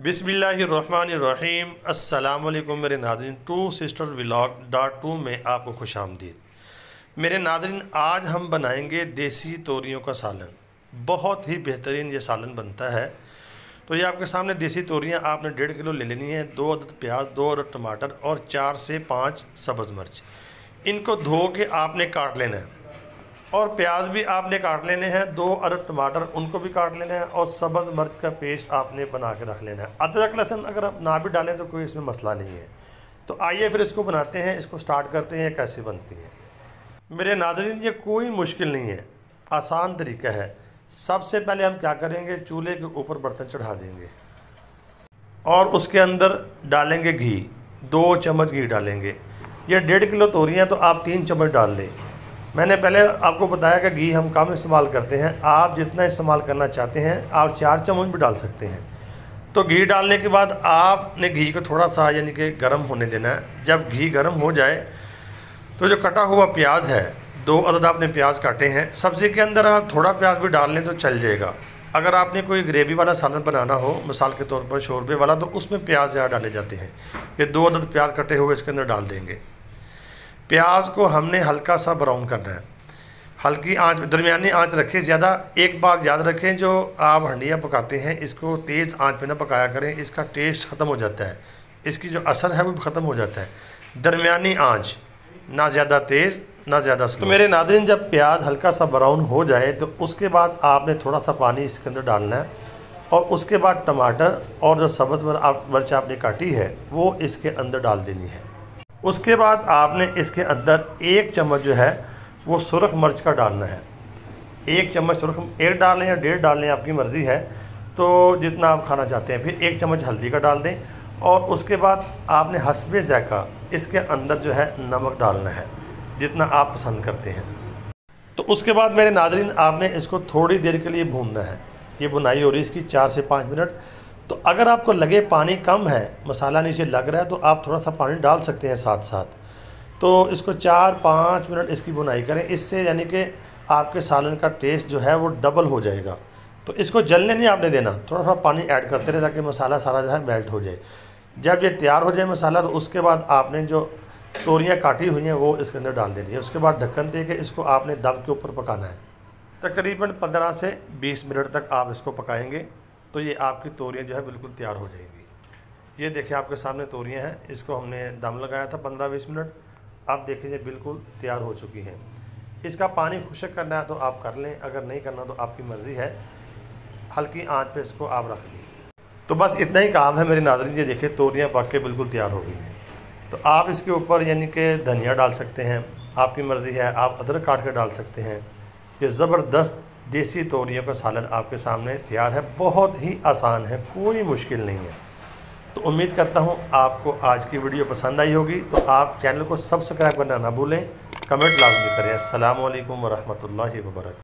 बिस्मिल्लाहिर्रहमानिर्रहीम। अस्सलाम वालेकुम मेरे नाज़रीन, टू सिस्टर व्लॉग.2 में आपको खुशामदीद। मेरे नाज़रीन, आज हम बनाएंगे देसी तोरियों का सालन। बहुत ही बेहतरीन ये सालन बनता है। तो ये आपके सामने देसी तोरियां आपने 1.5 किलो ले लेनी है। 2 अदद प्याज, 2 अदद टमाटर और 4 से 5 सब्ज़ मिर्च। इनको धो के आपने काट लेना है और प्याज भी आपने काट लेने हैं। 2 अदद टमाटर उनको भी काट लेना है और सब्ज़ मिर्च का पेस्ट आपने बना के रख लेना है। अदरक लहसुन अगर आप ना भी डालें तो कोई इसमें मसला नहीं है। तो आइए फिर इसको बनाते हैं, इसको स्टार्ट करते हैं कैसे बनती है। मेरे नाज़रीन, ये कोई मुश्किल नहीं है, आसान तरीका है। सबसे पहले हम क्या करेंगे, चूल्हे के ऊपर बर्तन चढ़ा देंगे और उसके अंदर डालेंगे घी। 2 चम्मच घी डालेंगे। ये 1.5 किलो तोरियाँ तो आप 3 चम्मच डाल लें। मैंने पहले आपको बताया कि घी हम कम इस्तेमाल करते हैं। आप जितना इस्तेमाल करना चाहते हैं आप 4 चम्मच भी डाल सकते हैं। तो घी डालने के बाद आपने घी को थोड़ा सा यानी कि गर्म होने देना है। जब घी गर्म हो जाए तो जो कटा हुआ प्याज है, 2 अदद आपने प्याज काटे हैं। सब्ज़ी के अंदर आप थोड़ा प्याज भी डाल लें तो चल जाएगा। अगर आपने कोई ग्रेवी वाला सालन बनाना हो, मिसाल के तौर पर शोरबे वाला, तो उसमें प्याज ज़्यादा डाले जाते हैं। ये 2 अदद प्याज कटे हुए इसके अंदर डाल देंगे। प्याज को हमने हल्का सा ब्राउन करना है। हल्की आंच, दरमियानी आंच रखें। ज़्यादा, एक बात याद रखें, जो आप हंडिया पकाते हैं इसको तेज़ आंच पे ना पकाया करें, इसका टेस्ट ख़त्म हो जाता है, इसकी जो असर है वो ख़त्म हो जाता है। दरमियानी आंच, ना ज़्यादा तेज़ ना ज़्यादा स्लो। तो मेरे नाज़रीन, जब प्याज हल्का सा ब्राउन हो जाए तो उसके बाद आपने थोड़ा सा पानी इसके अंदर डालना है और उसके बाद टमाटर और जो सब्ज़ मिर्च आपने काटी है वो इसके अंदर डाल देनी है। उसके बाद आपने इसके अंदर 1 चम्मच जो है वो सुरख मिर्च का डालना है। 1 चम्मच सुरख, 1 डालें या 1.5 डालें, आपकी मर्ज़ी है, तो जितना आप खाना चाहते हैं। फिर 1 चम्मच हल्दी का डाल दें और उसके बाद आपने हस्बे ज़ायक़ा इसके अंदर जो है नमक डालना है, जितना आप पसंद करते हैं। तो उसके बाद मेरे नाज़रीन, आपने इसको थोड़ी देर के लिए भूनना है। ये भुनाई हो रही है इसकी 4 से 5 मिनट। तो अगर आपको लगे पानी कम है, मसाला नीचे लग रहा है, तो आप थोड़ा सा पानी डाल सकते हैं साथ साथ। तो इसको 4-5 मिनट इसकी बुनाई करें। इससे यानी कि आपके सालन का टेस्ट जो है वो डबल हो जाएगा। तो इसको जलने नहीं आपने देना, थोड़ा थोड़ा पानी ऐड करते रहे ताकि मसाला सारा जो है मेल्ट हो जाए। जब ये तैयार हो जाए मसाला, तो उसके बाद आपने जो तोरियाँ काटी हुई हैं वो इसके अंदर डाल देनी है। उसके बाद ढक्कन दे के इसको आपने दम के ऊपर पकाना है। तकरीबन 15 से 20 मिनट तक आप इसको पकाएँगे तो ये आपकी तोरियाँ जो है बिल्कुल तैयार हो जाएंगी। ये देखिए आपके सामने तोरियाँ हैं, इसको हमने दम लगाया था 15-20 मिनट। आप देखिए बिल्कुल तैयार हो चुकी हैं। इसका पानी खुश्क करना है तो आप कर लें, अगर नहीं करना तो आपकी मर्ज़ी है। हल्की आंच पे इसको आप रख दें। तो बस इतना ही काम है मेरे नाज़रीन। ये देखिए तोरियाँ पक के बिल्कुल तैयार हो गई हैं। तो आप इसके ऊपर यानी कि धनिया डाल सकते हैं, आपकी मर्ज़ी है। आप अदरक काट के डाल सकते हैं। ये ज़बरदस्त देसी तोरियों का सालन आपके सामने तैयार है। बहुत ही आसान है, कोई मुश्किल नहीं है। तो उम्मीद करता हूँ आपको आज की वीडियो पसंद आई होगी। तो आप चैनल को सब्सक्राइब करना ना भूलें, कमेंट लाजमी करें। अस्सलामु अलैकुम वरहमतुल्लाहि वबरकातुहू।